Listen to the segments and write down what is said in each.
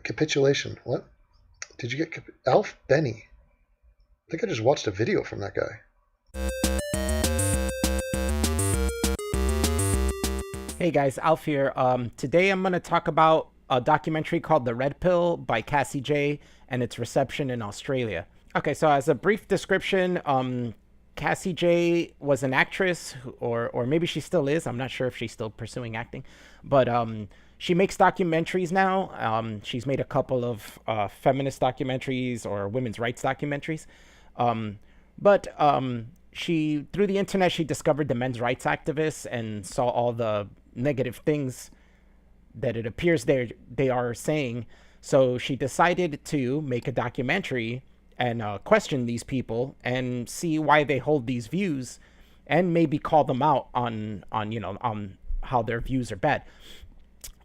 Capitulation. What? Did you get Alf Benny? I think I just watched a video from that guy. Hey guys, Alf here. Today I'm going to talk about a documentary called The Red Pill by Cassie Jaye and its reception in Australia. Okay, so as a brief description, Cassie Jaye was an actress, or maybe she still is. I'm not sure if she's still pursuing acting, but she makes documentaries now. She's made a couple of feminist documentaries or women's rights documentaries. But she, through the internet, she discovered the men's rights activists and saw all the negative things that it appears they are saying. So she decided to make a documentary and question these people and see why they hold these views, and maybe call them out on how their views are bad.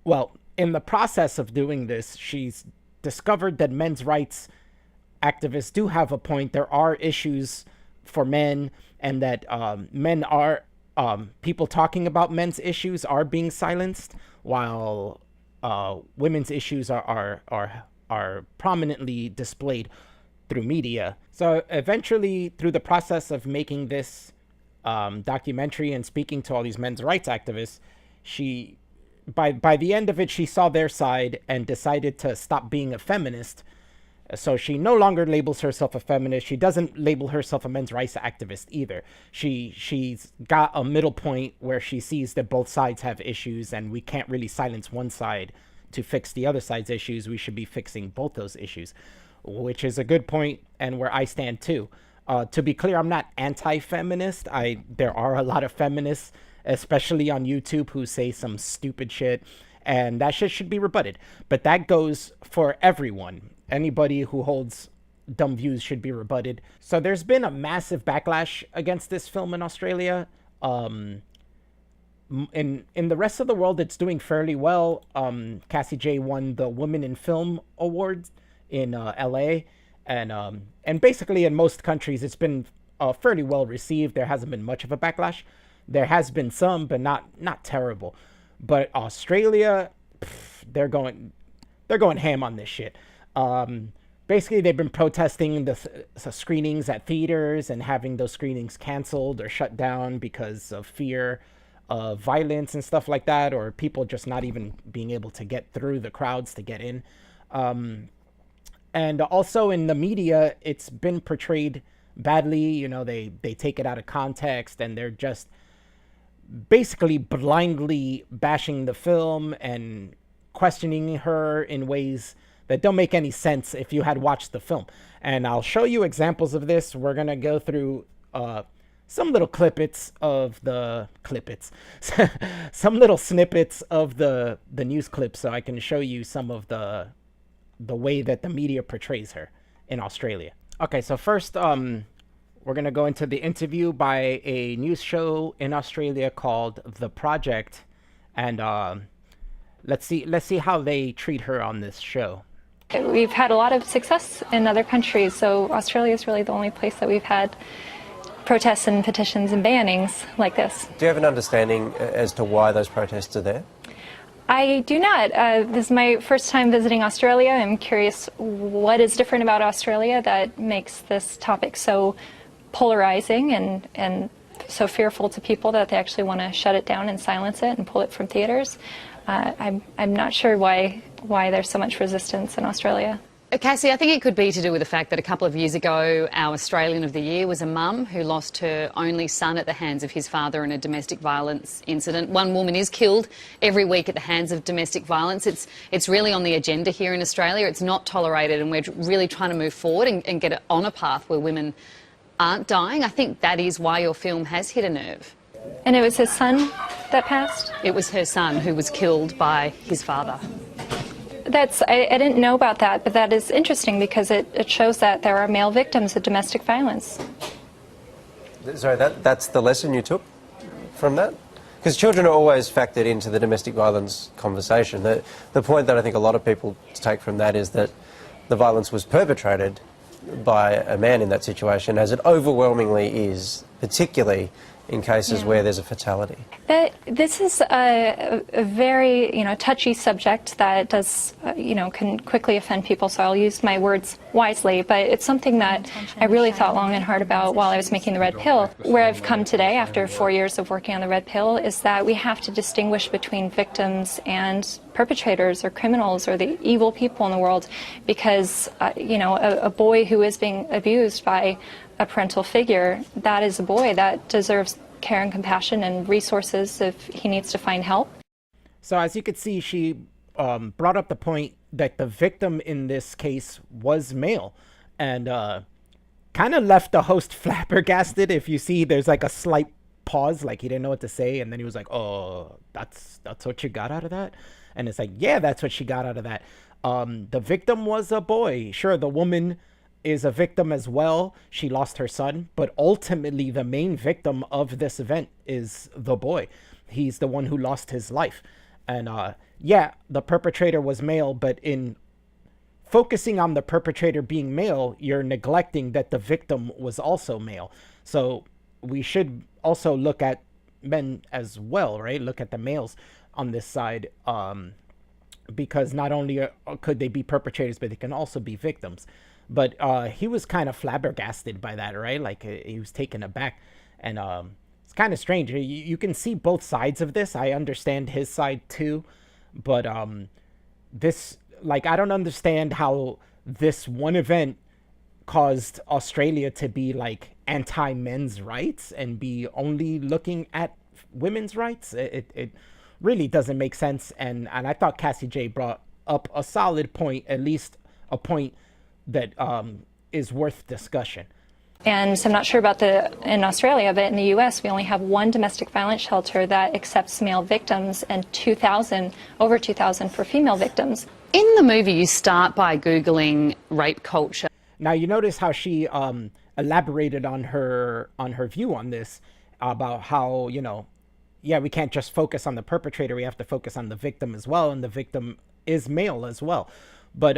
Well, in the process of doing this, she's discovered that men's rights activists do have a point. There are issues for men, and that men are people talking about men's issues are being silenced, while women's issues are prominently displayed through media. So eventually, through the process of making this documentary and speaking to all these men's rights activists, she, by the end of it, she saw their side and decided to stop being a feminist. So she no longer labels herself a feminist. She doesn't label herself a men's rights activist either. She's got a middle point where she sees that both sides have issues, and we can't really silence one side to fix the other side's issues. We should be fixing both those issues, which is a good point, and where I stand too. To be clear, I'm not anti-feminist. There are a lot of feminists, especially on YouTube, who say some stupid shit, and that shit should be rebutted. But that goes for everyone. Anybody who holds dumb views should be rebutted. So there's been a massive backlash against this film in Australia. In the rest of the world, it's doing fairly well. Cassie Jaye won the Women in Film Awards in LA, and basically in most countries it's been fairly well received. There hasn't been much of a backlash. There has been some, but not terrible. But Australia, they're going ham on this shit. Basically, they've been protesting the screenings at theaters and having those screenings canceled or shut down because of fear of violence and stuff like that, or people just not even being able to get through the crowds to get in. And also in the media, it's been portrayed badly. They take it out of context, and they're just basically blindly bashing the film and questioning her in ways that don't make any sense if you had watched the film. And I'll show you examples of this. We're going to go through some little some little snippets of the news clips, so I can show you some of the way that the media portrays her in Australia. Okay, so first, we're going to go into the interview by a news show in Australia called The Project, and let's see how they treat her on this show. We've had a lot of success in other countries, so Australia is really the only place that we've had protests and petitions and bannings like this. Do you have an understanding as to why those protests are there? I do not. This is my first time visiting Australia. I'm curious what is different about Australia that makes this topic so polarizing and so fearful to people that they actually want to shut it down and silence it and pull it from theaters. I'm not sure why there's so much resistance in Australia. Cassie, I think it could be to do with the fact that a couple of years ago our Australian of the Year was a mum who lost her only son at the hands of his father in a domestic violence incident. One woman is killed every week at the hands of domestic violence. It's really on the agenda here in Australia. It's not tolerated, and we're really trying to move forward and get it on a path where women aren't dying. I think that is why your film has hit a nerve. And it was his son that passed? It was her son who was killed by his father. I didn't know about that, but that is interesting because it shows that there are male victims of domestic violence. Sorry, that's the lesson you took from that? Because children are always factored into the domestic violence conversation. The point that I think a lot of people take from that is that the violence was perpetrated by a man in that situation, as it overwhelmingly is, particularly in cases where there's a fatality? This is a very, touchy subject that does, can quickly offend people, so I'll use my words wisely, but it's something that I really thought long and hard about while I was making the red pill. Where I've come today after 4 years of working on the red pill is that we have to distinguish between victims and perpetrators or criminals or the evil people in the world, because, a boy who is being abused by a parental figure, that is a boy that deserves care and compassion and resources if he needs to find help. So as you could see, she brought up the point that the victim in this case was male, and kind of left the host flabbergasted. If you see, there's like a slight pause, like he didn't know what to say, and then he was like, "Oh, that's what you got out of that?" And it's like, yeah, that's what she got out of that. The victim was a boy. Sure, the woman is a victim as well. She lost her son, but ultimately the main victim of this event is the boy. He's the one who lost his life. And yeah, the perpetrator was male, but in focusing on the perpetrator being male, you're neglecting that the victim was also male. So we should also look at men as well, right? Look at the males on this side, because not only could they be perpetrators, but they can also be victims. But he was kind of flabbergasted by that, right? Like he was taken aback, and it's kind of strange. You can see both sides of this. I understand his side too, but this, like, I don't understand how this one event caused Australia to be like anti-men's rights and be only looking at women's rights. It really doesn't make sense. And I thought Cassie Jaye brought up a solid point, at least a point that is worth discussion. And so I'm not sure about in Australia, but in the US, we only have one domestic violence shelter that accepts male victims and over 2,000 for female victims. In the movie, you start by Googling rape culture. Now, you notice how she elaborated on her view on this, about how, yeah, we can't just focus on the perpetrator. We have to focus on the victim as well. And the victim is male as well. But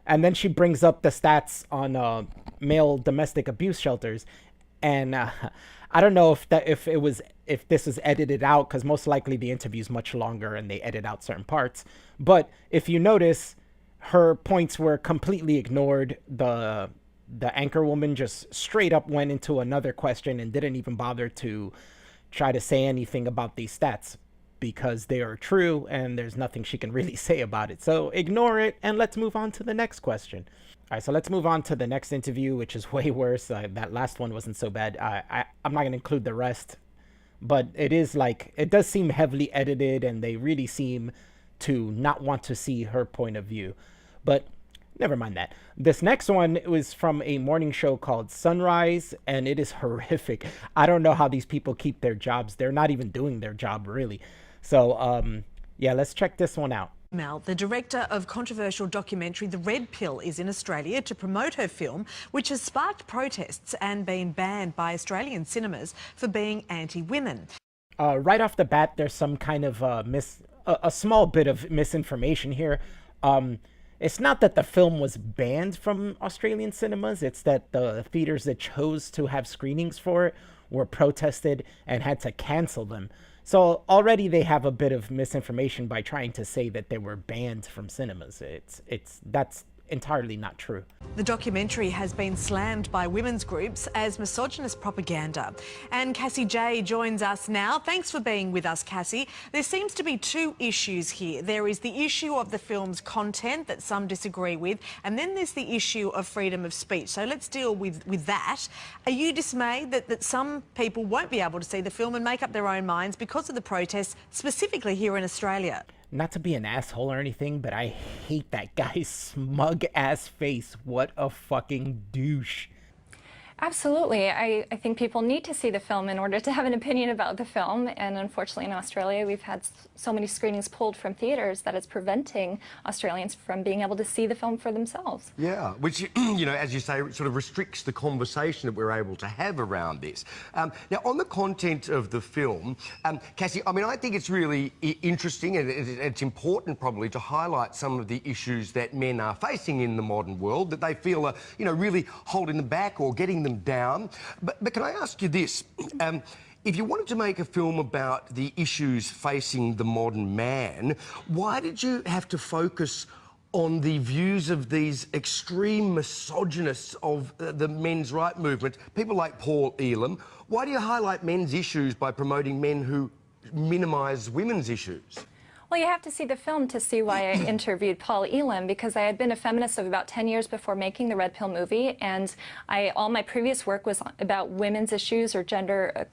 and then she brings up the stats on male domestic abuse shelters, and I don't know if this is edited out, because most likely the interview is much longer and they edit out certain parts. But if you notice, her points were completely ignored. The anchor woman just straight up went into another question and didn't even bother to try to say anything about these stats, because they are true and there's nothing she can really say about it. So ignore it and let's move on to the next question. All right, so let's move on to the next interview, which is way worse. That last one wasn't so bad. I'm not going to include the rest, but it does seem heavily edited, and they really seem to not want to see her point of view. But never mind that. This next one was from a morning show called Sunrise, and it is horrific. I don't know how these people keep their jobs. They're not even doing their job, really. So, yeah, let's check this one out. Mel, the director of controversial documentary The Red Pill, is in Australia to promote her film, which has sparked protests and been banned by Australian cinemas for being anti-women. Right off the bat, there's some kind of a small bit of misinformation here. It's not that the film was banned from Australian cinemas. It's that the theaters that chose to have screenings for it were protested and had to cancel them. So already they have a bit of misinformation by trying to say that they were banned from cinemas. That's entirely not true. The documentary has been slammed by women's groups as misogynist propaganda. And Cassie Jaye joins us now. Thanks for being with us, Cassie. There seems to be two issues here. There is the issue of the film's content that some disagree with, and then there's the issue of freedom of speech. So let's deal with that. Are you dismayed that some people won't be able to see the film and make up their own minds because of the protests, specifically here in Australia? Not to be an asshole or anything, but I hate that guy's smug ass face. What a fucking douche. Absolutely. I think people need to see the film in order to have an opinion about the film. And unfortunately in Australia, we've had so many screenings pulled from theaters that it's preventing Australians from being able to see the film for themselves. Yeah, which, as you say, sort of restricts the conversation that we're able to have around this. Now, on the content of the film, Cassie, I mean, I think it's really interesting, and it's important probably to highlight some of the issues that men are facing in the modern world that they feel are, really holding them back or getting them down. But can I ask you this? if you wanted to make a film about the issues facing the modern man, why did you have to focus on the views of these extreme misogynists of the men's rights movement, people like Paul Elam? Why do you highlight men's issues by promoting men who minimise women's issues? Well, you have to see the film to see why I interviewed Paul Elam, because I had been a feminist of about 10 years before making the Red Pill movie, and all my previous work was about women's issues or gender,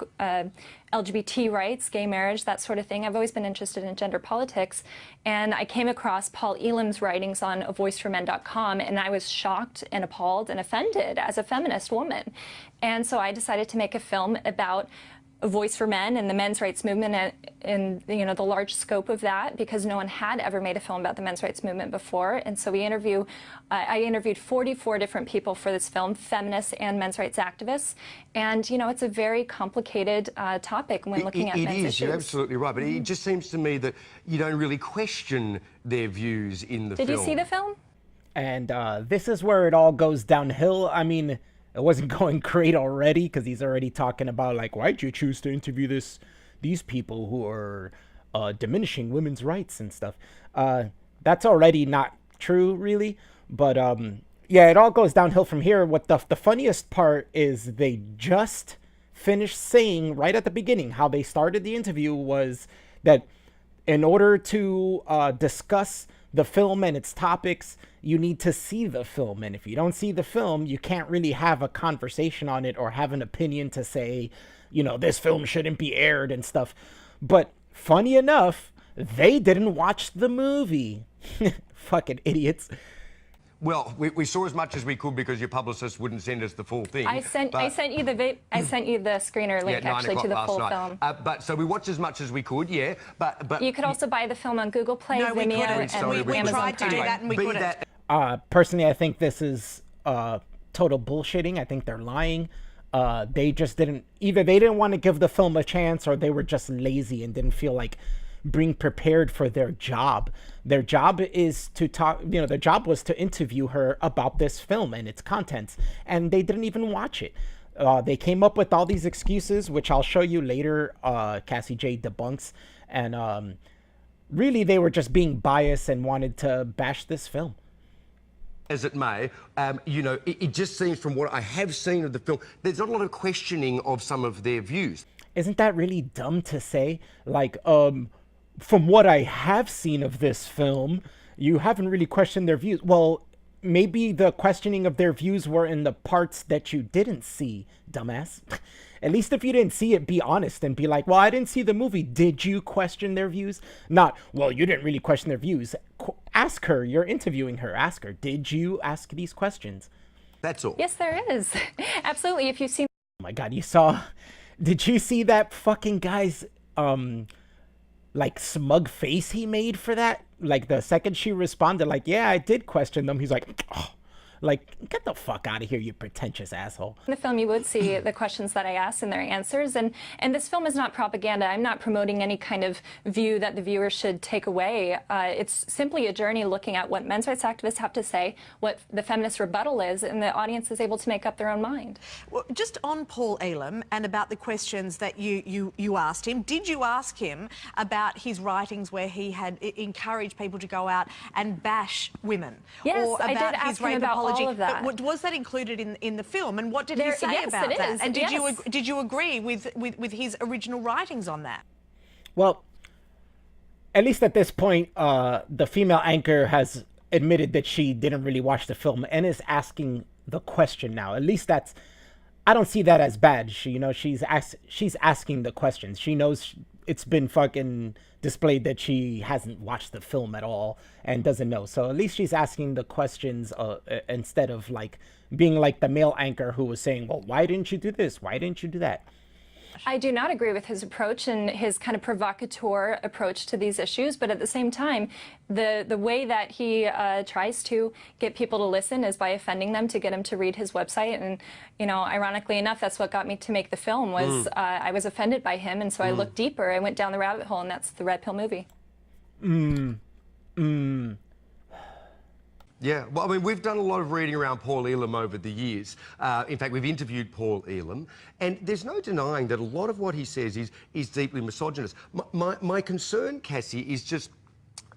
LGBT rights, gay marriage, that sort of thing. I've always been interested in gender politics, and I came across Paul Elam's writings on avoiceformen.com, and I was shocked and appalled and offended as a feminist woman. And so I decided to make a film about a voice for men and the men's rights movement and the large scope of that, because no one had ever made a film about the men's rights movement before. And so I interviewed 44 different people for this film, feminists and men's rights activists. And it's a very complicated topic when looking at men's issues. It is, you're absolutely right. But it just seems to me that you don't really question their views in the film. Did you see the film? And this is where it all goes downhill. I mean, it wasn't going great already, because he's already talking about, like, why'd you choose to interview these people who are diminishing women's rights and stuff. That's already not true, really. But yeah, it all goes downhill from here. What the funniest part is, they just finished saying right at the beginning how they started the interview was that in order to discuss the film and its topics, you need to see the film. And if you don't see the film, you can't really have a conversation on it or have an opinion to say, this film shouldn't be aired and stuff. But funny enough, they didn't watch the movie. Fucking idiots. Well, we saw as much as we could because your publicist wouldn't send us the full thing. I sent you the screener link actually to the full film. So we watched as much as we could, yeah. But you could also buy the film on Google Play, no, Vimeo, and we Amazon tried to do that and we couldn't. Personally, I think this is total bullshitting. I think they're lying. They just didn't want to give the film a chance, or they were just lazy and didn't feel like being prepared for their job. Their job is to talk, their job was to interview her about this film and its contents, and they didn't even watch it. They came up with all these excuses, which I'll show you later. Cassie Jaye debunks, and really they were just being biased and wanted to bash this film. As it may, it just seems from what I have seen of the film, there's not a lot of questioning of some of their views. Isn't that really dumb to say? Like, from what I have seen of this film, you haven't really questioned their views. Well, maybe the questioning of their views were in the parts that you didn't see, dumbass. At least if you didn't see it, be honest and be like, well, I didn't see the movie. Did you question their views? Not, well, you didn't really question their views. Ask her. You're interviewing her. Ask her. Did you ask these questions? That's all. Yes, there is. Absolutely. If you've seen... Oh my God, did you see that fucking guy's, like, smug face he made for that? Like, the second she responded, like, yeah, I did question them. He's like, oh. Like, get the fuck out of here, you pretentious asshole. In the film, you would see the questions that I asked and their answers. And this film is not propaganda. I'm not promoting any kind of view that the viewer should take away. It's simply a journey looking at what men's rights activists have to say, what the feminist rebuttal is, and the audience is able to make up their own mind. Well, just on Paul Elam and about the questions that you asked him, did you ask him about his writings where he had encouraged people to go out and bash women? Yes, or about I did ask him about all of that. But was that included in the film? And what did he say about that? Is. And did you agree with his original writings on that? Well, at least at this point, the female anchor has admitted that she didn't really watch the film and is asking the question now. At least I don't see that as bad. She's asking the questions. She knows it's been fucking displayed that she hasn't watched the film at all and doesn't know. So at least she's asking the questions instead of like being like the male anchor who was saying, well, why didn't you do this? Why didn't you do that? I do not agree with his approach and his kind of provocateur approach to these issues, but at the same time, the way that he tries to get people to listen is by offending them to get them to read his website. And, ironically enough, that's what got me to make the film was I was offended by him, and so I looked deeper. I went down the rabbit hole, and that's the Red Pill movie. Yeah, well, I mean, we've done a lot of reading around Paul Elam over the years. In fact, we've interviewed Paul Elam, and there's no denying that a lot of what he says is deeply misogynist. My concern, Cassie, is just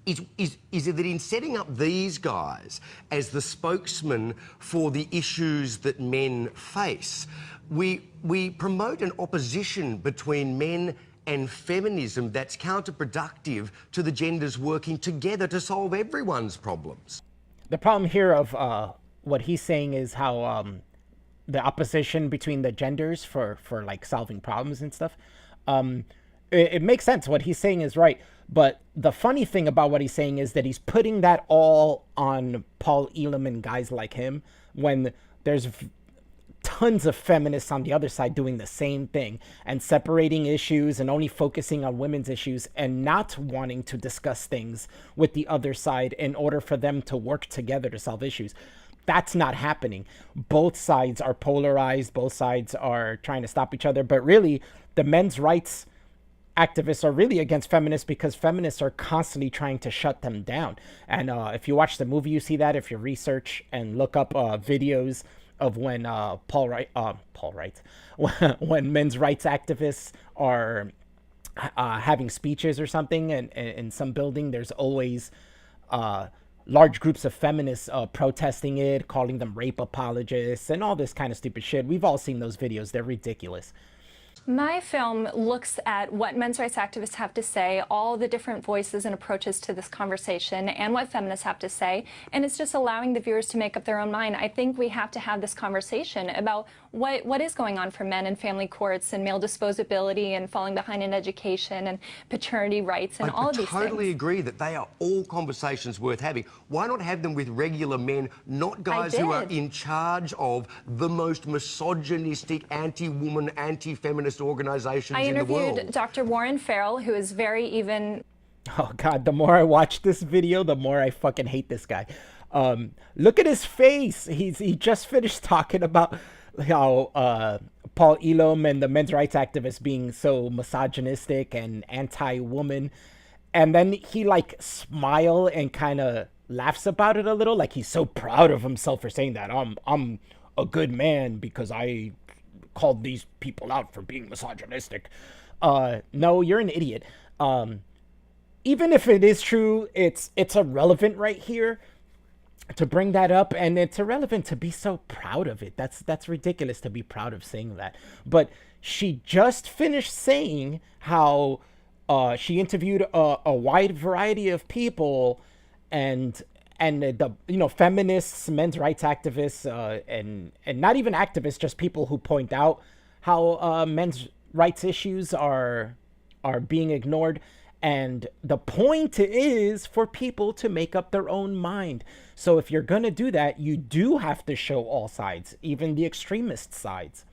is that in setting up these guys as the spokesman for the issues that men face, we promote an opposition between men and feminism that's counterproductive to the genders working together to solve everyone's problems. The problem here of what he's saying is how the opposition between the genders for like solving problems and stuff. It makes sense. What he's saying is right. But the funny thing about what he's saying is that he's putting that all on Paul Elam and guys like him when there's tons of feminists on the other side doing the same thing and separating issues and only focusing on women's issues and not wanting to discuss things with the other side in order for them to work together to solve issues. That's not happening. Both sides are polarized. Both sides are trying to stop each other. But really, the men's rights activists are really against feminists because feminists are constantly trying to shut them down. And if you watch the movie, you see that. If you research and look up videos of when when men's rights activists are having speeches or something, and in some building, there's always large groups of feminists protesting it, calling them rape apologists, and all this kind of stupid shit. We've all seen those videos. They're ridiculous. My film looks at what men's rights activists have to say, all the different voices and approaches to this conversation, and what feminists have to say, and it's just allowing the viewers to make up their own mind. I think we have to have this conversation about what is going on for men in family courts and male disposability and falling behind in education and paternity rights and all of these things. I totally agree that they are all conversations worth having. Why not have them with regular men, not guys who are in charge of the most misogynistic, anti-woman, anti-feminist organisations in the world? I interviewed Dr. Warren Farrell, who is very even... Oh, God, the more I watch this video, the more I fucking hate this guy. Look at his face. He just finished talking about how Paul Elam and the men's rights activists being so misogynistic and anti-woman. And then he, like, smile and kind of laughs about it a little, like he's so proud of himself for saying that. I'm a good man because I called these people out for being misogynistic. No, you're an idiot. Even if it is true, it's irrelevant right here to bring that up, and it's irrelevant to be so proud of it. That's ridiculous to be proud of saying that. But she just finished saying how she interviewed a wide variety of people, and the feminists, men's rights activists, and not even activists, just people who point out how men's rights issues are being ignored. And the point is for people to make up their own mind. So if you're going to do that, you do have to show all sides, even the extremist sides.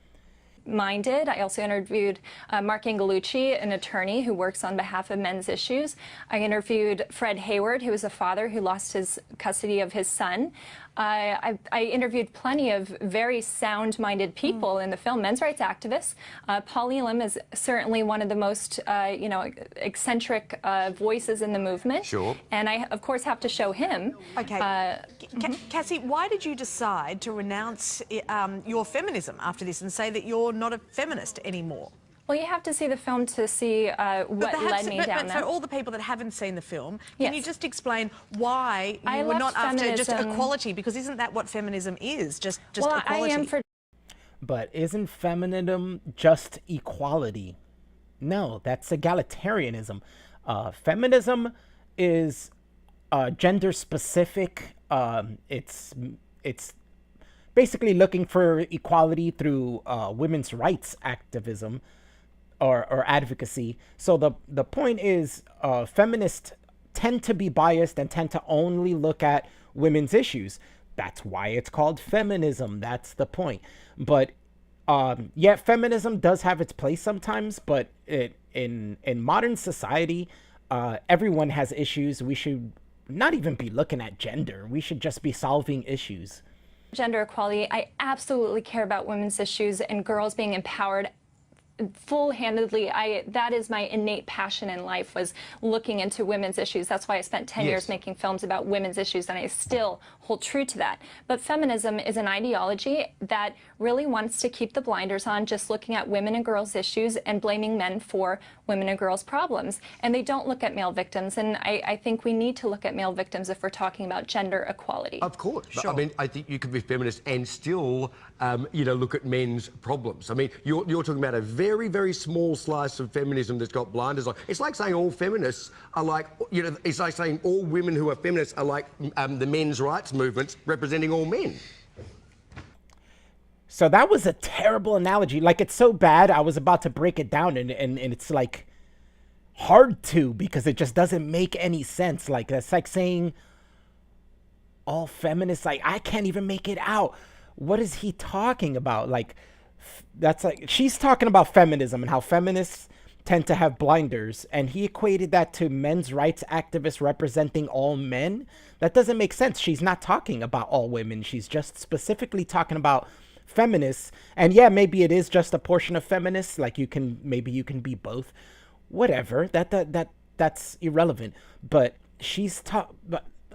Minded. I also interviewed Mark Angelucci, an attorney who works on behalf of men's issues. I interviewed Fred Hayward, who is a father who lost his custody of his son. I interviewed plenty of very sound-minded people in the film, men's rights activists. Paul Elam is certainly one of the most, eccentric voices in the movement. Sure. And I, of course, have to show him. Okay. Cassie, why did you decide to renounce your feminism after this and say that you're not a feminist anymore? Well, you have to see the film to see what led me down that. For all the people that haven't seen the film, can you just explain why you were not after just equality? Because isn't that what feminism is? Just equality. I am for... But isn't feminism just equality? No, that's egalitarianism. Feminism is gender specific. It's basically looking for equality through women's rights activism or advocacy. So the point is, feminists tend to be biased and tend to only look at women's issues. That's why it's called feminism. That's the point. But yeah, feminism does have its place sometimes, but in modern society, everyone has issues. We should not even be looking at gender. We should just be solving issues. Gender equality, I absolutely care about women's issues and girls being empowered full-handedly, that is my innate passion in life, was looking into women's issues. That's why I spent 10 years making films about women's issues, and I still hold true to that. But feminism is an ideology that really wants to keep the blinders on, just looking at women and girls' issues and blaming men for women and girls' problems. And they don't look at male victims, and I think we need to look at male victims if we're talking about gender equality. Of course. Sure. I mean, I think you can be feminist and still, you know, look at men's problems. I mean, you're talking about a very, very small slice of feminism that's got blinders on. It's like saying all feminists are like, you know, it's like saying all women who are feminists are like the men's rights movements representing all men. So that was a terrible analogy. Like, it's so bad, I was about to break it down, and it's like hard to, because it just doesn't make any sense. Like, that's like saying all feminists, like, I can't even make it out. What is he talking about? Like, that's like, she's talking about feminism and how feminists tend to have blinders, and he equated that to men's rights activists representing all men. That doesn't make sense. She's not talking about all women. She's just specifically talking about feminists. And yeah, maybe it is just a portion of feminists. Like, maybe you can be both. Whatever. That's irrelevant. But she's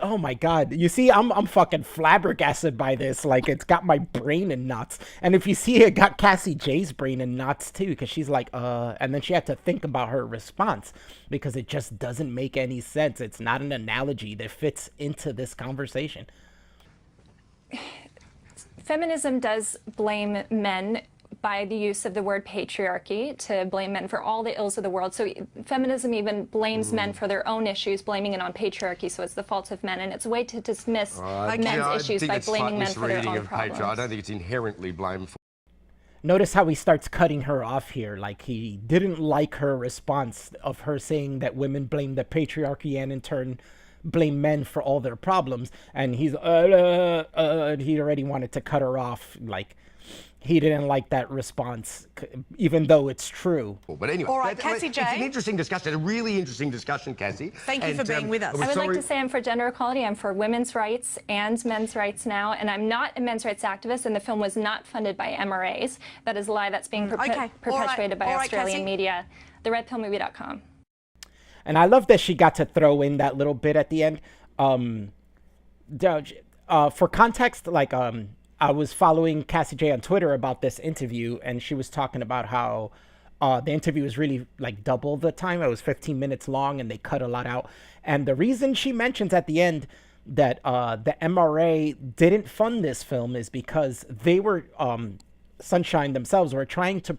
oh my God. You see, I'm fucking flabbergasted by this. Like, it's got my brain in knots. And if you see, it got Cassie Jaye's brain in knots too, because she's like, and then she had to think about her response, because it just doesn't make any sense. It's not an analogy that fits into this conversation. Feminism does blame men by the use of the word patriarchy to blame men for all the ills of the world. So feminism even blames men for their own issues, blaming it on patriarchy, so it's the fault of men. And it's a way to dismiss men's issues by blaming men for their own problems. I don't think it's inherently blameful. Notice how he starts cutting her off here. Like, he didn't like her response of her saying that women blame the patriarchy and in turn blame men for all their problems. And he's, he already wanted to cut her off. Like, he didn't like that response, even though it's true. But anyway, all right, Cassie Jaye. It's an interesting discussion, a really interesting discussion, Cassie. Thank you for being with us. I would like to say I'm for gender equality. I'm for women's rights and men's rights now, and I'm not a men's rights activist, and the film was not funded by MRAs. That is a lie that's being perpetuated by Australian media. TheRedPillMovie.com. And I love that she got to throw in that little bit at the end. For context, like, I was following Cassie Jaye on Twitter about this interview, and she was talking about how the interview was really like double the time. It was 15 minutes long, and they cut a lot out. And the reason she mentions at the end that the MRA didn't fund this film is because they were, Sunshine themselves were trying to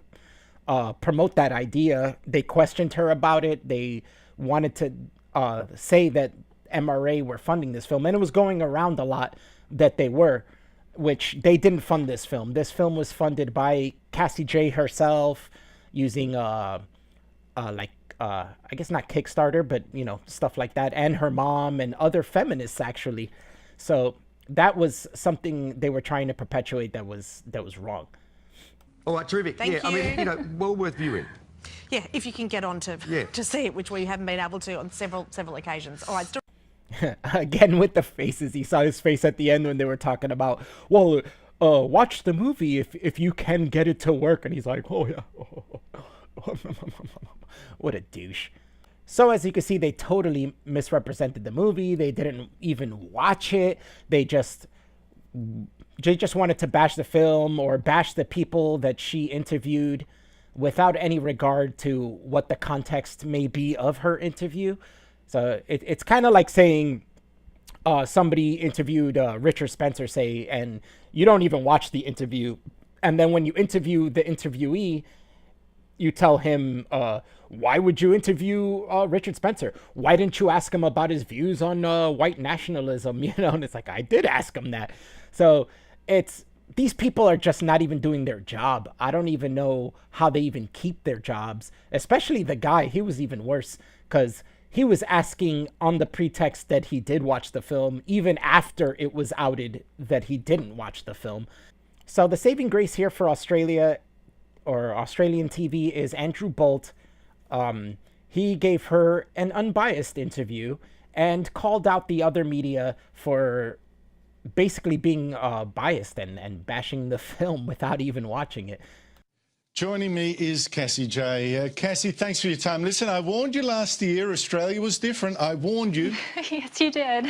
promote that idea. They questioned her about it. They wanted to say that MRA were funding this film, and it was going around a lot that they were, which they didn't fund this film. This film was funded by Cassie Jaye herself using I guess not Kickstarter, but you know, stuff like that, and her mom and other feminists actually. So that was something they were trying to perpetuate that was wrong. All right, terrific. Thank you. I mean, you know, well worth viewing. Yeah, if you can get on to see it, which we haven't been able to on several occasions. All right. Again with the faces. You saw his face at the end when they were talking about, well, watch the movie if you can get it to work. And he's like, oh yeah. What a douche. So as you can see, they totally misrepresented the movie. They didn't even watch it. They just wanted to bash the film or bash the people that she interviewed without any regard to what the context may be of her interview. So it's kind of like saying somebody interviewed Richard Spencer, say, and you don't even watch the interview. And then when you interview the interviewee, you tell him, why would you interview Richard Spencer? Why didn't you ask him about his views on white nationalism? You know, and it's like, I did ask him that. So these people are just not even doing their job. I don't even know how they even keep their jobs, especially the guy. He was even worse because he was asking on the pretext that he did watch the film, even after it was outed that he didn't watch the film. So the saving grace here for Australia or Australian TV is Andrew Bolt. He gave her an unbiased interview and called out the other media for basically being biased and bashing the film without even watching it. Joining me is Cassie Jaye. Cassie, thanks for your time. Listen, I warned you last year Australia was different. I warned you. Yes, you did.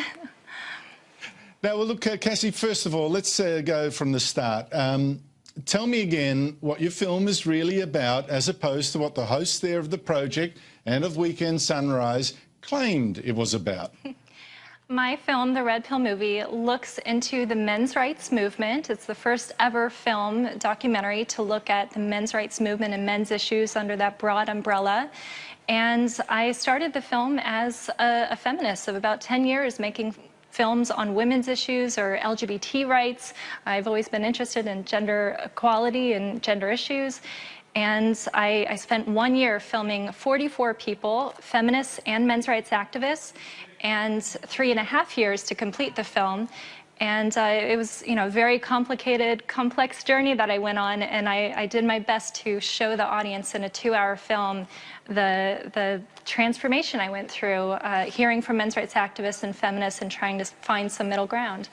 Now, well, look, Cassie, first of all, let's go from the start. Tell me again what your film is really about, as opposed to what the hosts there of the project and of Weekend Sunrise claimed it was about. My film, The Red Pill Movie, looks into the men's rights movement. It's the first ever film documentary to look at the men's rights movement and men's issues under that broad umbrella. And I started the film as a feminist of about 10 years, making films on women's issues or LGBT rights. I've always been interested in gender equality and gender issues. And I spent 1 year filming 44 people, feminists and men's rights activists, and 3.5 years to complete the film. And it was, a very complicated, complex journey that I went on, and I did my best to show the audience in a 2-hour film the transformation I went through, hearing from men's rights activists and feminists and trying to find some middle ground.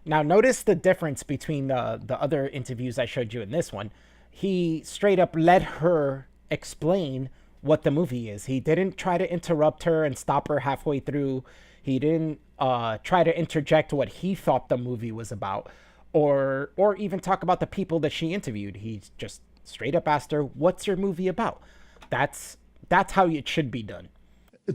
Now, notice the difference between the other interviews I showed you in this one. He straight up let her explain what the movie is. He didn't try to interrupt her and stop her halfway through. He didn't try to interject what he thought the movie was about, or even talk about the people that she interviewed. He just straight up asked her, "What's your movie about?" That's how it should be done.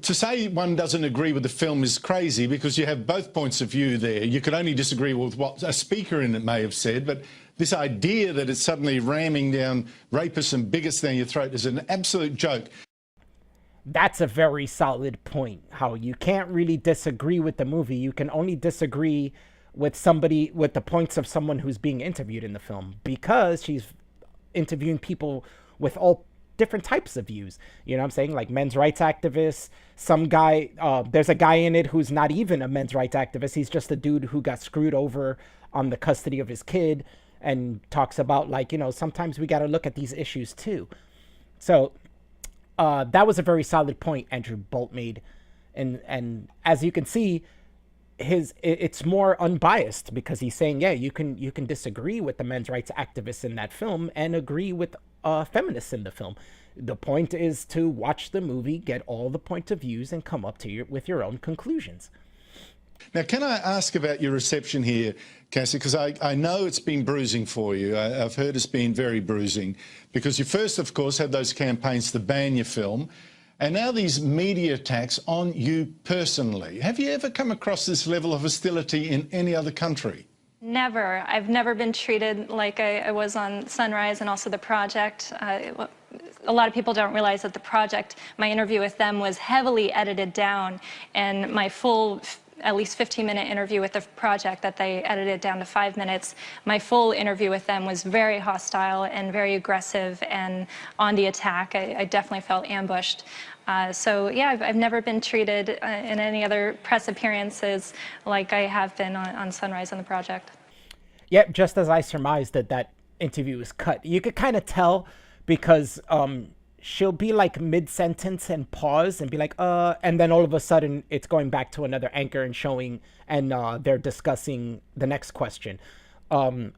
To say one doesn't agree with the film is crazy, because you have both points of view there. You could only disagree with what a speaker in it may have said, but this idea that it's suddenly ramming down rapists and bigots down your throat is an absolute joke. That's a very solid point, how you can't really disagree with the movie. You can only disagree with the points of someone who's being interviewed in the film, because she's interviewing people with all different types of views. You know what I'm saying? Like men's rights activists, some guy, there's a guy in it who's not even a men's rights activist. He's just a dude who got screwed over on the custody of his kid, and talks about, like, sometimes we got to look at these issues too. So that was a very solid point Andrew Bolt made. And as you can see, it's more unbiased, because he's saying, yeah, you can disagree with the men's rights activists in that film and agree with feminists in the film. The point is to watch the movie, get all the points of views, and come up with your own conclusions. Now, can I ask about your reception here, Cassie? Because I know it's been bruising for you. I've heard it's been very bruising, because you first, of course, had those campaigns to ban your film, and now these media attacks on you personally. Have you ever come across this level of hostility in any other country? Never. I've never been treated like I was on Sunrise and also The Project. A lot of people don't realize that The Project, my interview with them was heavily edited down, and my full at least 15-minute interview with The Project that they edited down to 5 minutes, my full interview with them was very hostile and very aggressive and on the attack. I definitely felt ambushed. So yeah, I've never been treated in any other press appearances like I have been on Sunrise and The Project. Yep, just as I surmised that interview was cut. You could kind of tell, because she'll be like mid-sentence and pause and be like, and then all of a sudden it's going back to another anchor and showing, and they're discussing the next question. On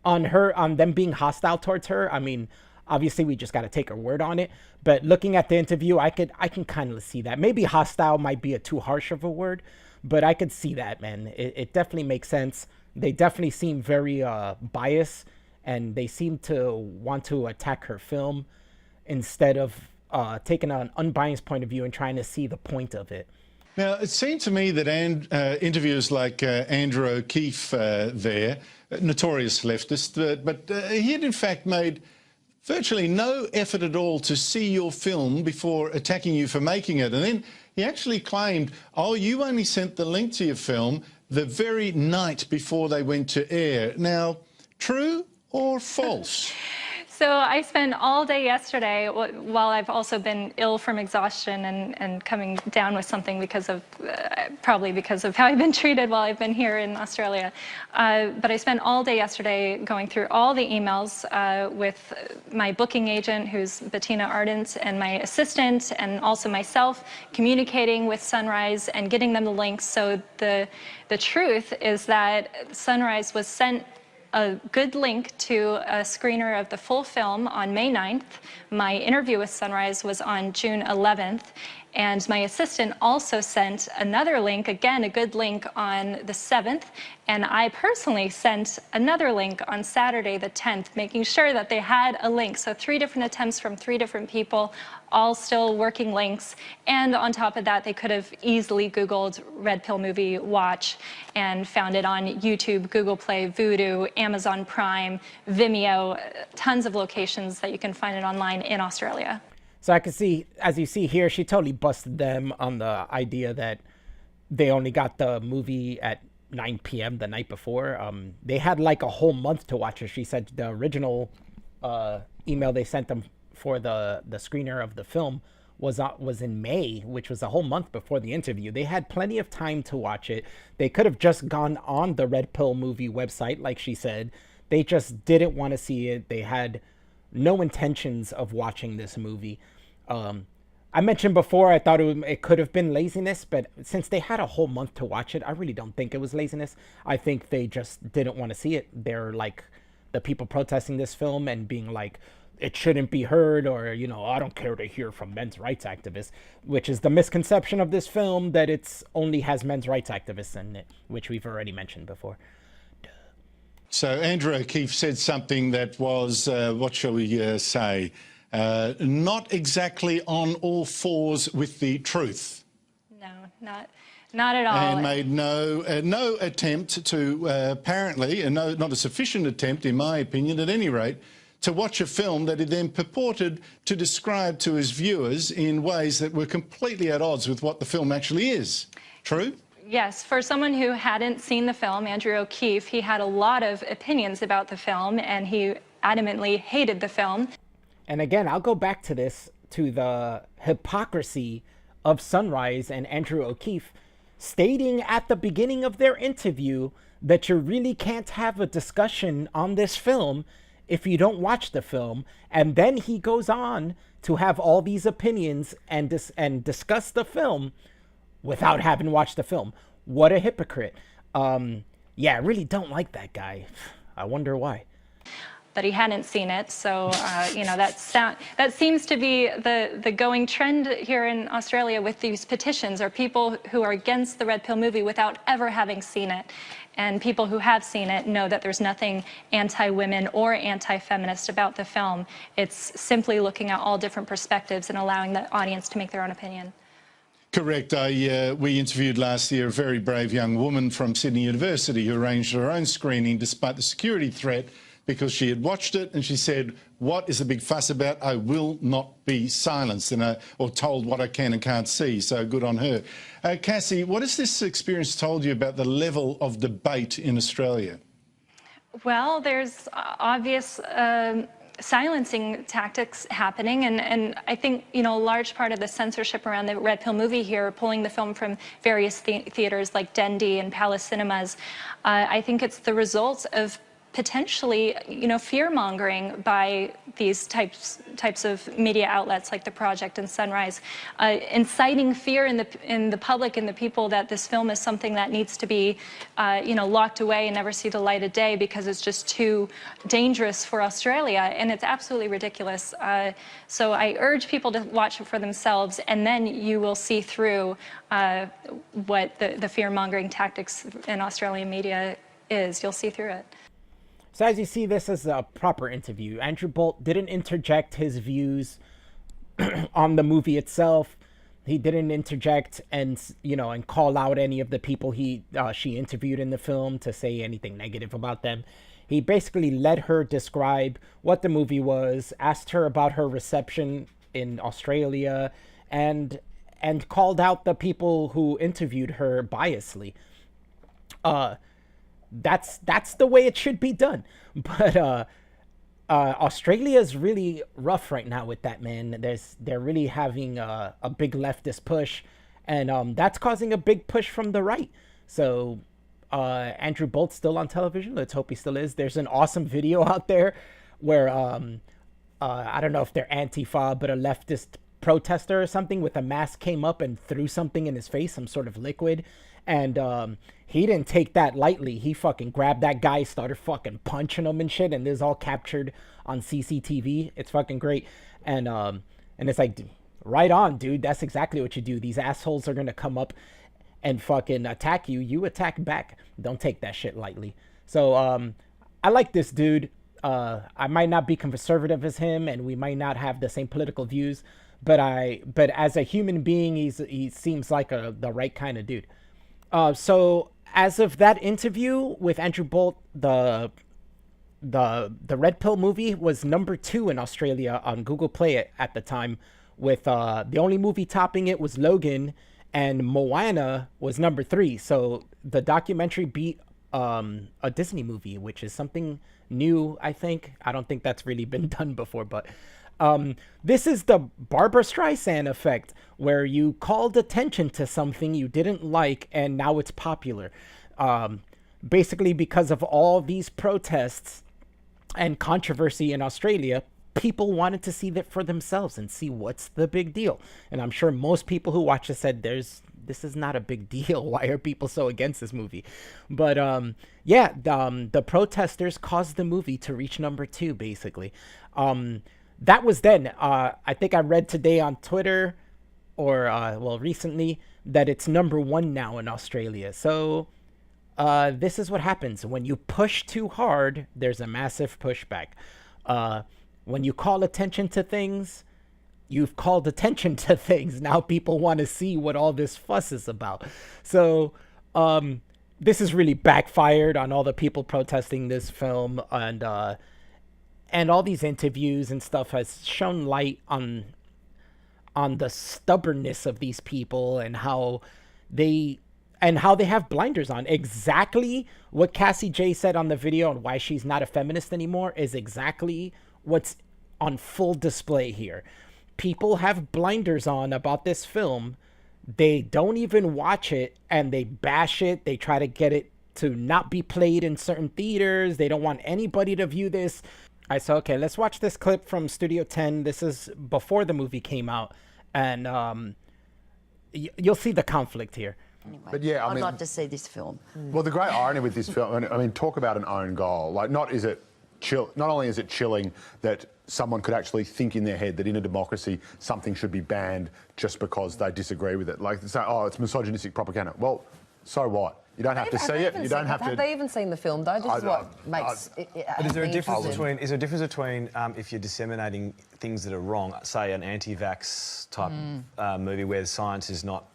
them being hostile towards her, I mean, obviously we just got to take her word on it, but looking at the interview, I can kind of see that. Maybe hostile might be a too harsh of a word, but I could see that, man. It definitely makes sense. They definitely seem very biased, and they seem to want to attack her film instead of taking an unbiased point of view and trying to see the point of it. Now, it seemed to me that interviewers like Andrew O'Keefe there, notorious leftist, but he had in fact made virtually no effort at all to see your film before attacking you for making it. And then he actually claimed, oh, you only sent the link to your film the very night before they went to air. Now, true or false? So I spent all day yesterday, while I've also been ill from exhaustion and coming down with something because of, probably because of how I've been treated while I've been here in Australia. But I spent all day yesterday going through all the emails with my booking agent, who's Bettina Ardent, and my assistant, and also myself, communicating with Sunrise and getting them the links. So the truth is that Sunrise was sent a good link to a screener of the full film on May 9th. My interview with Sunrise was on June 11th. And my assistant also sent another link, again, a good link on the 7th. And I personally sent another link on Saturday, the 10th, making sure that they had a link. So 3 different attempts from 3 different people, all still working links. And on top of that, they could have easily Googled Red Pill Movie Watch and found it on YouTube, Google Play, Vudu, Amazon Prime, Vimeo, tons of locations that you can find it online in Australia. So I can see, as you see here, she totally busted them on the idea that they only got the movie at 9 p.m. the night before. They had like a whole month to watch it. She said the original email they sent them for the screener of the film was in May, which was a whole month before the interview. They had plenty of time to watch it. They could have just gone on the Red Pill Movie website, like she said. They just didn't want to see it. They had no intentions of watching this movie. I mentioned before I thought it could have been laziness, but since they had a whole month to watch it, I really don't think it was laziness. I think they just didn't want to see it. They're like the people protesting this film and being like, it shouldn't be heard, or, you know, I don't care to hear from men's rights activists, which is the misconception of this film, that it's only has men's rights activists in it, which we've already mentioned before. So Andrew O'Keefe said something that was, what shall we say, not exactly on all fours with the truth. No, not at all. And made no attempt to, apparently, and not a sufficient attempt, in my opinion, at any rate, to watch a film that he then purported to describe to his viewers in ways that were completely at odds with what the film actually is. True? Yes, for someone who hadn't seen the film, Andrew O'Keefe, he had a lot of opinions about the film, and he adamantly hated the film. And again, I'll go back to this, to the hypocrisy of Sunrise and Andrew O'Keefe stating at the beginning of their interview that you really can't have a discussion on this film if you don't watch the film. And then he goes on to have all these opinions and discuss the film without having watched the film. What a hypocrite. Yeah, I really don't like that guy. I wonder why. That he hadn't seen it, so you know, that seems to be the going trend here in Australia with these petitions, are people who are against the Red Pill movie without ever having seen it, and people who have seen it know that there's nothing anti-women or anti-feminist about the film. It's simply looking at all different perspectives and allowing the audience to make their own opinion. Correct. We interviewed last year a very brave young woman from Sydney University who arranged her own screening despite the security threat, because she had watched it and she said, what is the big fuss about? I will not be silenced or told what I can and can't see. So good on her. Cassie, what has this experience told you about the level of debate in Australia? Well, there's obvious silencing tactics happening, and I think, you know, a large part of the censorship around the Red Pill movie here, pulling the film from various theaters like Dendy and Palace Cinemas, I think it's the result of potentially, you know, fear-mongering by these types of media outlets like The Project and Sunrise, inciting fear in the public and the people that this film is something that needs to be, you know, locked away and never see the light of day because it's just too dangerous for Australia, and it's absolutely ridiculous. So I urge people to watch it for themselves, and then you will see through what the fear-mongering tactics in Australian media is. You'll see through it. So as you see, this is a proper interview. Andrew Bolt didn't interject his views on the movie itself. He didn't interject and, you know, and call out any of the people she interviewed in the film to say anything negative about them. He basically let her describe what the movie was, asked her about her reception in Australia, and called out the people who interviewed her biasly. That's the way it should be done. But Australia is really rough right now with that, man. They're really having a big leftist push, and that's causing a big push from the right. So Andrew Bolt's still on television. Let's hope he still is. There's an awesome video out there where I don't know if they're Antifa, but a leftist protester or something with a mask came up and threw something in his face, some sort of liquid, And he didn't take that lightly. He fucking grabbed that guy, started fucking punching him and shit, and this is all captured on CCTV. It's fucking great. And it's like, right on, dude. That's exactly what you do. These assholes are gonna come up and fucking attack you. You attack back. Don't take that shit lightly. So I like this dude. I might not be conservative as him, and we might not have the same political views, but as a human being, he seems like the right kind of dude. So as of that interview with Andrew Bolt, the Red Pill movie was #2 in Australia on Google Play at the time, with the only movie topping it was Logan, and Moana was #3. So the documentary beat a Disney movie, which is something new, I think. I don't think that's really been done before, but this is the Barbra Streisand effect, where you called attention to something you didn't like and now it's popular. Basically, because of all these protests and controversy in Australia, people wanted to see that for themselves and see what's the big deal. And I'm sure most people who watched it said, this is not a big deal. Why are people so against this movie? But yeah, the protesters caused the movie to reach #2, basically. That was then. I think I read today on Twitter, or well, recently, that it's #1 now in Australia. So this is what happens when you push too hard. There's a massive pushback. When you call attention to things, you've called attention to things. Now people want to see what all this fuss is about. So this has really backfired on all the people protesting this film, and all these interviews and stuff has shown light on the stubbornness of these people, and how they have blinders on. Exactly what Cassie Jaye said on the video and why she's not a feminist anymore is exactly what's on full display here. People have blinders on about this film. They don't even watch it, and they bash it. They try to get it to not be played in certain theaters. They don't want anybody to view this. I said, okay, let's watch this clip from Studio 10. This is before the movie came out, and you'll see the conflict here. Anyway, but yeah, I'd like to see this film. Well, the great irony with this film, I mean, talk about an own goal. Like, not only is it chilling that someone could actually think in their head that in a democracy something should be banned just because they disagree with it. Like, say, oh, it's misogynistic propaganda. Well, so what? You don't have to see it. You don't have to. Have they even seen the film though? This is what makes it. But is there a difference between if you're disseminating things that are wrong, say an anti-vax type movie where science is not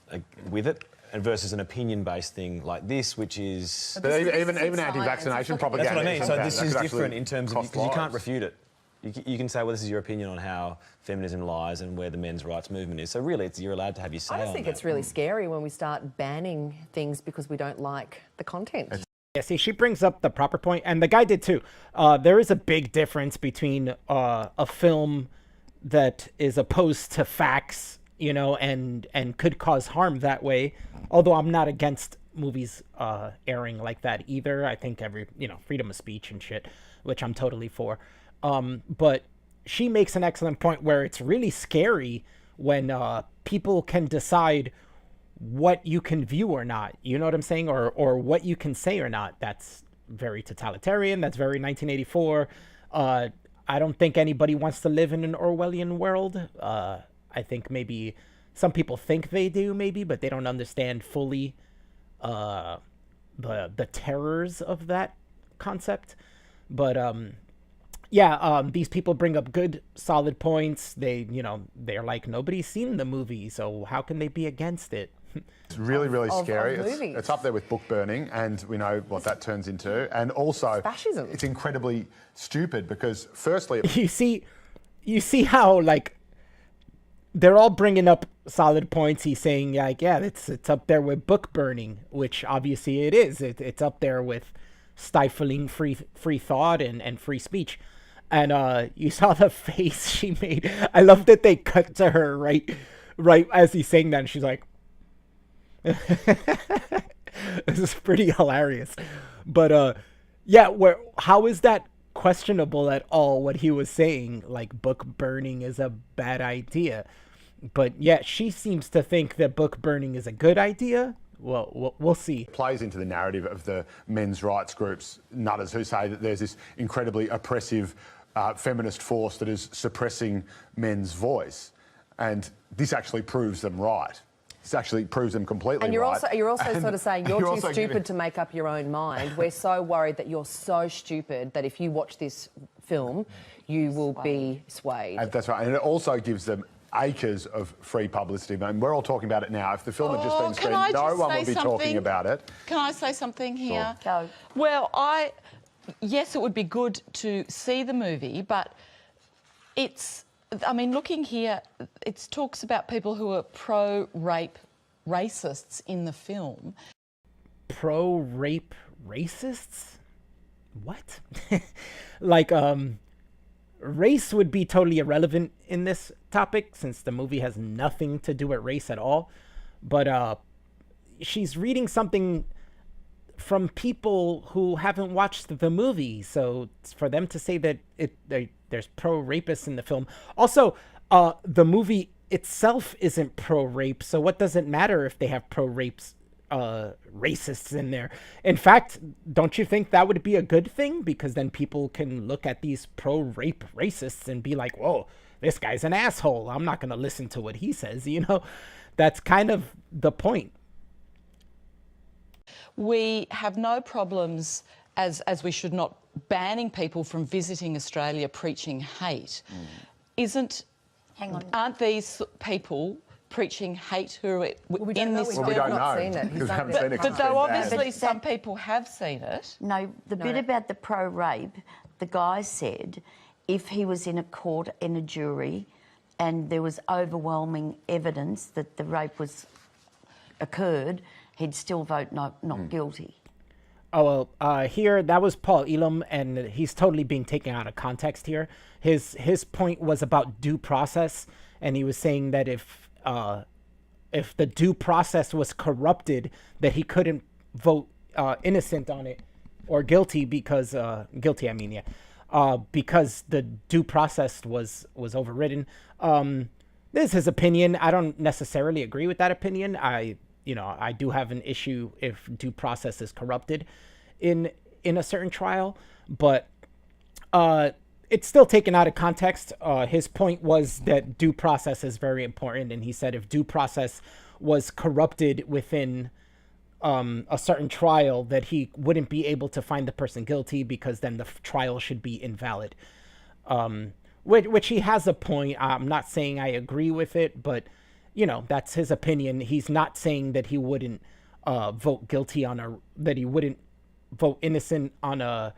with it, and versus an opinion-based thing like this, which is... But even anti-vaccination propaganda... That's what I mean. So this is different in terms of... Because you can't refute it. You can say, well, this is your opinion on how feminism lies and where the men's rights movement is. So really, you're allowed to have your say on that. I just think it's really scary when we start banning things because we don't like the content. Yeah, see, she brings up the proper point, and the guy did too. There is a big difference between a film that is opposed to facts, you know, and could cause harm that way. Although I'm not against movies airing like that either. I think freedom of speech and shit, which I'm totally for. But she makes an excellent point where it's really scary when people can decide what you can view or not. You know what I'm saying? Or what you can say or not. That's very totalitarian. That's very 1984. I don't think anybody wants to live in an Orwellian world. I think maybe some people think they do, maybe, but they don't understand fully the terrors of that concept. But yeah, these people bring up good, solid points. They're like, nobody's seen the movie, so how can they be against it? It's really, really scary. It's up there with book burning, and we know what that turns into. And also, fascism. It's incredibly stupid because, firstly, you see how like they're all bringing up solid points. He's saying like, yeah, it's up there with book burning, which obviously it is. It's up there with stifling free thought and free speech. And you saw the face she made. I love that they cut to her right as he's saying that, and she's like, this is pretty hilarious. But yeah, how is that questionable at all, what he was saying? Like, book burning is a bad idea. But yeah, she seems to think that book burning is a good idea, well, we'll see. Plays into the narrative of the men's rights groups, nutters, who say that there's this incredibly oppressive feminist force that is suppressing men's voice, and this actually proves them right. This actually proves them completely and you're right. you're also sort of saying you're too stupid giving... to make up your own mind. We're so worried that you're so stupid that if you watch this film, you will be swayed. And that's right, and it also gives them acres of free publicity. I mean, we're all talking about it now. If the film had just been screened, no one would be talking about it. Can I say something here? Sure. Go. Well, yes, it would be good to see the movie, but I mean, looking here, it talks about people who are pro-rape racists in the film. Pro-rape racists? What? Like, race would be totally irrelevant in this topic since the movie has nothing to do with race at all. But she's reading something from people who haven't watched the movie, so for them to say that there's pro-rapists in the film. Also, the movie itself isn't pro-rape, so what does it matter if they have pro-rapes racists in there? In fact, don't you think that would be a good thing? Because then people can look at these pro-rape racists and be like, whoa, this guy's an asshole. I'm not going to listen to what he says, you know? That's kind of the point. We have no problems, as we should not, banning people from visiting Australia preaching hate. Hang on. Aren't these people preaching hate who are in this film? We don't know, because we haven't seen it. But though obviously some people have seen it. No, the bit about the pro-rape, the guy said if he was in a court, in a jury, and there was overwhelming evidence that the rape occurred, he'd still vote not guilty. Oh, well, here, that was Paul Elam, and he's totally being taken out of context here. His point was about due process, and he was saying that if the due process was corrupted, that he couldn't vote innocent on it, or guilty because, because the due process was overridden. This is his opinion. I don't necessarily agree with that opinion. I do have an issue if due process is corrupted in a certain trial, but it's still taken out of context. His point was that due process is very important, and he said if due process was corrupted within a certain trial, that he wouldn't be able to find the person guilty because then the trial should be invalid. Which he has a point. I'm not saying I agree with it, but that's his opinion. He's not saying that he wouldn't vote guilty that he wouldn't vote innocent on a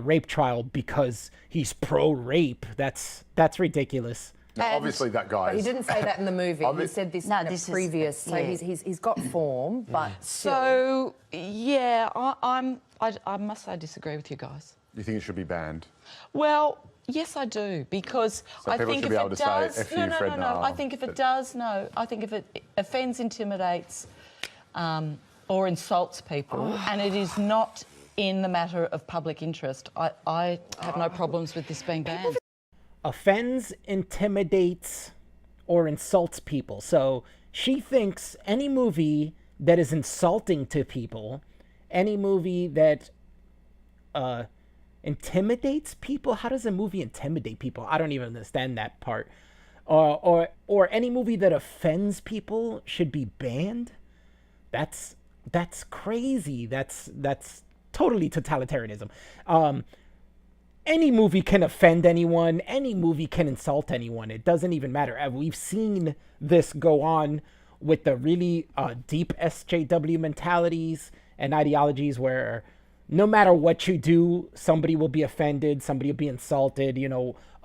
rape trial because he's pro-rape. That's ridiculous. Now, obviously, that guy. He didn't say that in the movie. He said this in a previous. So he's got form, but so yeah, I must say I disagree with you guys. You think it should be banned? Well, yes, I do, because so I think if it does, I think if it does, I think if it offends, intimidates, or insults people, and it is not in the matter of public interest, I have no problems with this being banned. Offends, intimidates, or insults people. So she thinks any movie that is insulting to people, any movie that intimidates people. How does a movie intimidate people? I don't even understand that part. Or any movie that offends people should be banned. That's crazy. That's totally totalitarianism. Any movie can offend anyone. Any movie can insult anyone. It doesn't even matter. We've seen this go on with the really deep SJW mentalities and ideologies where no matter what you do, somebody will be offended, somebody will be insulted.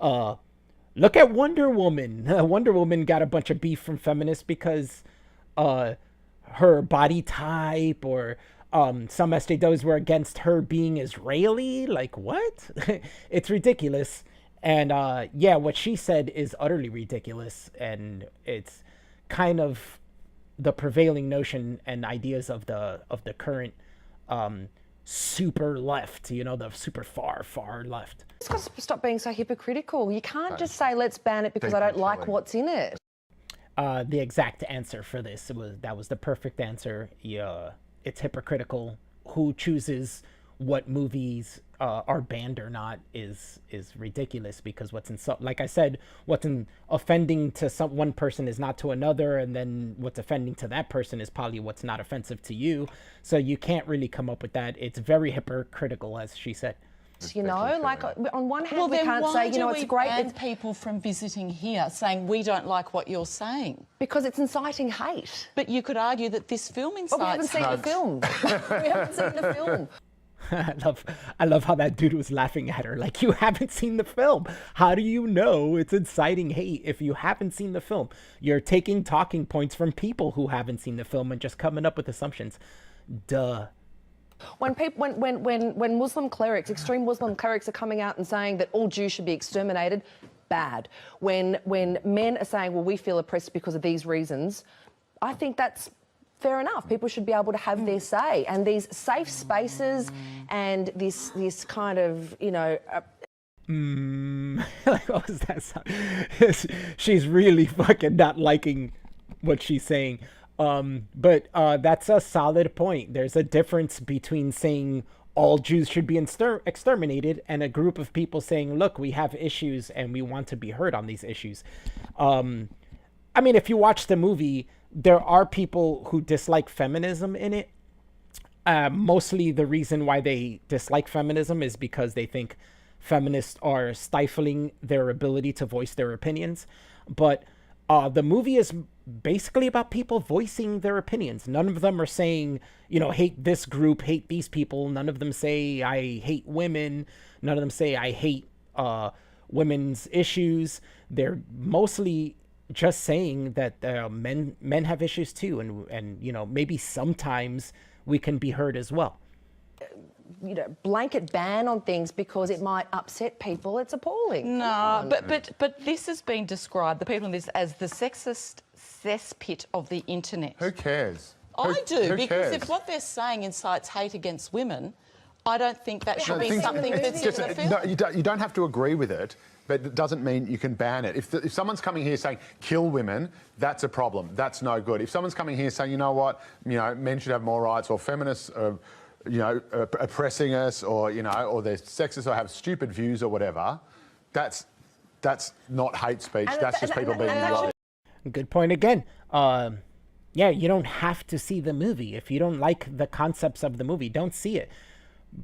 Look at Wonder Woman. Wonder Woman got a bunch of beef from feminists because her body type, or some SJWs were against her being Israeli. Like, what? It's ridiculous. And yeah, what she said is utterly ridiculous, and it's kind of the prevailing notion and ideas of the current super left, the super far left. It's got to stop being so hypocritical. You can't just say let's ban it because I don't like what's in it. the exact answer for this. That was the perfect answer. Yeah, it's hypocritical. Who chooses what movies are banned or not is ridiculous, because like I said, what's offending to one person is not to another, and then what's offending to that person is probably what's not offensive to you. So you can't really come up with that. It's very hypocritical, as she said. You know, like on one hand, Well, we then can't why say, you do know, we it's great. ban people from visiting here, saying we don't like what you're saying? Because it's inciting hate. But you could argue that this film incites But we haven't seen the film. We haven't seen the film. I love how that dude was laughing at her. Like, you haven't seen the film. How do you know it's inciting hate if you haven't seen the film? You're taking talking points from people who haven't seen the film and just coming up with assumptions. Duh. When Muslim clerics, extreme Muslim clerics, are coming out and saying that all Jews should be exterminated, bad. When men are saying, well, we feel oppressed because of these reasons, I think that's fair enough. People should be able to have their say, and these safe spaces and this kind of, you know. Like, what was that sound? She's really fucking not liking what she's saying. But that's a solid point. There's a difference between saying all Jews should be exterminated and a group of people saying, look, we have issues and we want to be heard on these issues. I mean, if you watch the movie, there are people who dislike feminism in it. Mostly the reason why they dislike feminism is because they think feminists are stifling their ability to voice their opinions. But the movie is basically about people voicing their opinions. None of them are saying, you know, hate this group, hate these people. None of them say, I hate women. None of them say, I hate women's issues. They're mostly just saying that men have issues too. And, you know, maybe sometimes we can be heard as well. You know, blanket ban on things because it might upset people. It's appalling. No, but this has been described, the people in this, as the sexist cesspit of the internet. Who cares? I do, who because cares? if what they're saying incites hate against women, I don't think that should be something that's in the film. No, you don't have to agree with it, but it doesn't mean you can ban it. If someone's coming here saying kill women, that's a problem. That's no good. If someone's coming here saying, you know what, you know, men should have more rights, or feminists are, you know, oppressing us, or, you know, or they're sexist or have stupid views or whatever, that's not hate speech. That's just people being rubbish. Good point again. Yeah, you don't have to see the movie. If you don't like the concepts of the movie, don't see it.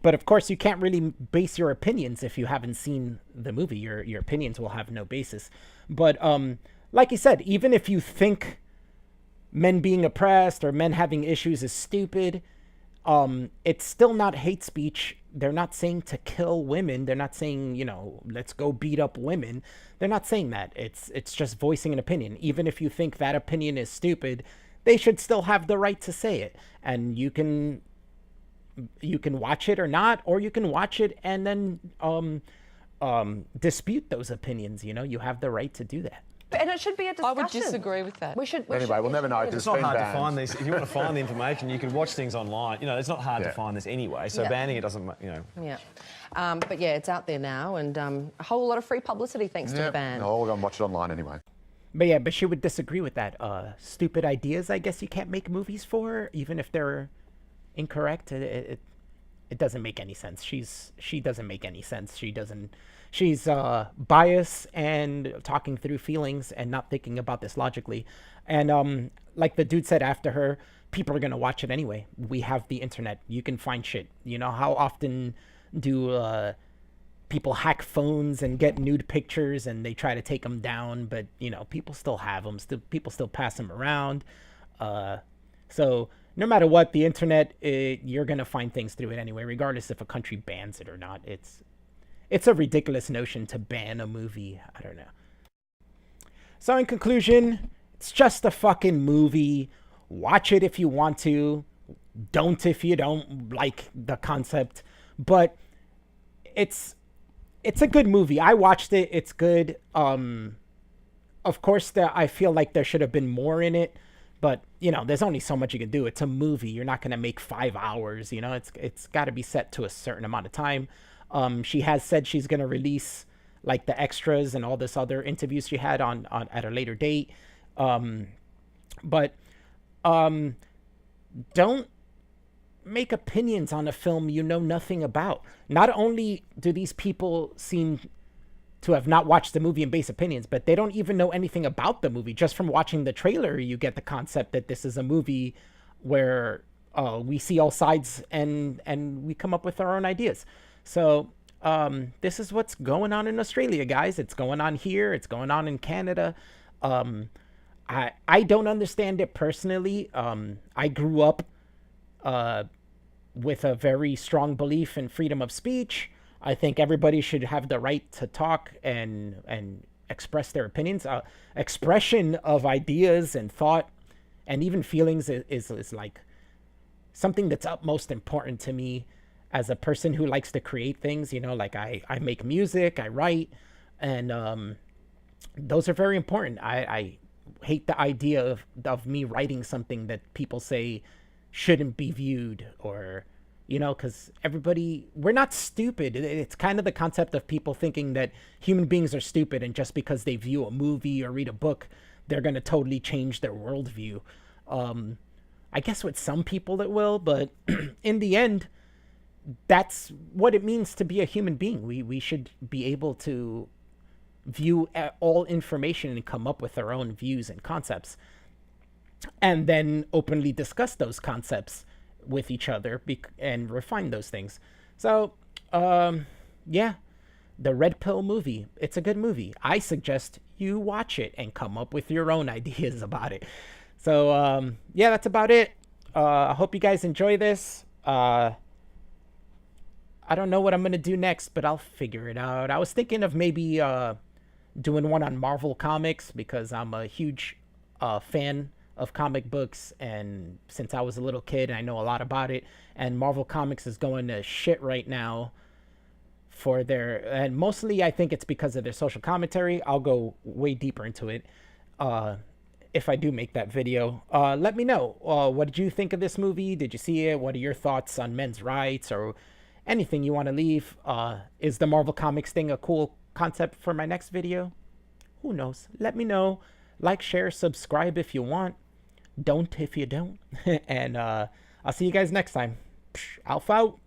But of course, you can't really base your opinions if you haven't seen the movie. Your opinions will have no basis. But like you said, even if you think men being oppressed or men having issues is stupid, it's still not hate speech. They're not saying to kill women. They're not saying, you know, let's go beat up women. They're not saying that. It's just voicing an opinion. Even if you think that opinion is stupid, they should still have the right to say it. And you can watch it or not, or you can watch it and then dispute those opinions. You know, you have the right to do that. And it should be a discussion. I would disagree with that. Anyway, we'll never know. It's not hard to find these. If you want to find the information, you can watch things online. You know, it's not hard to find this anyway. So banning it doesn't, you know. Yeah. But yeah, it's out there now, and a whole lot of free publicity thanks to the ban. No, we'll go and watch it online anyway. But yeah, but she would disagree with that. Stupid ideas, I guess you can't make movies for, even if they're incorrect. It doesn't make any sense. She doesn't make any sense. She's biased and talking through feelings and not thinking about this logically. And like the dude said after her, people are gonna watch it anyway. We have the internet. You can find shit. You know, how often do people hack phones and get nude pictures and they try to take them down, but you know, people still have them. People still pass them around. So no matter what, the internet, you're gonna find things through it anyway, regardless if a country bans it or not. It's a ridiculous notion to ban a movie. I don't know. So in conclusion, it's just a fucking movie. Watch it if you want to. Don't if you don't like the concept. But it's a good movie. I watched it. It's good. Of course, I feel like there should have been more in it. But, you know, there's only so much you can do. It's a movie. You're not going to make 5 hours. You know, it's got to be set to a certain amount of time. She has said she's going to release like the extras and all this other interviews she had on at a later date. But don't make opinions on a film you know nothing about. Not only do these people seem to have not watched the movie and base opinions, but they don't even know anything about the movie. Just from watching the trailer, you get the concept that this is a movie where we see all sides and we come up with our own ideas. So this is what's going on in Australia, guys. It's going on here. It's going on in Canada. I don't understand it personally. I grew up with a very strong belief in freedom of speech. I think everybody should have the right to talk and express their opinions. Expression of ideas and thought and even feelings is like something that's utmost important to me as a person who likes to create things. You know, like I make music, I write, and those are very important. I hate the idea of me writing something that people say shouldn't be viewed, or, you know, because we're not stupid. It's kind of the concept of people thinking that human beings are stupid, and just because they view a movie or read a book, they're going to totally change their worldview. I guess with some people it will, but in the end, that's what it means to be a human being. We should be able to view all information and come up with our own views and concepts, and then openly discuss those concepts with each other and refine those things. So, yeah, the Red Pill movie, it's a good movie. I suggest you watch it and come up with your own ideas about it. So, yeah, that's about it. I hope you guys enjoy this. I don't know what I'm going to do next, but I'll figure it out. I was thinking of maybe doing one on Marvel Comics, because I'm a huge fan of comic books, and since I was a little kid, I know a lot about it. And Marvel Comics is going to shit right now and mostly I think it's because of their social commentary. I'll go way deeper into it if I do make that video. Let me know, what did you think of this movie? Did you see it? What are your thoughts on men's rights, or anything you want to leave? Is the Marvel Comics thing a cool concept for my next video? Who knows? Let me know. Like, share, subscribe if you want. Don't if you don't. And I'll see you guys next time. Alpha out.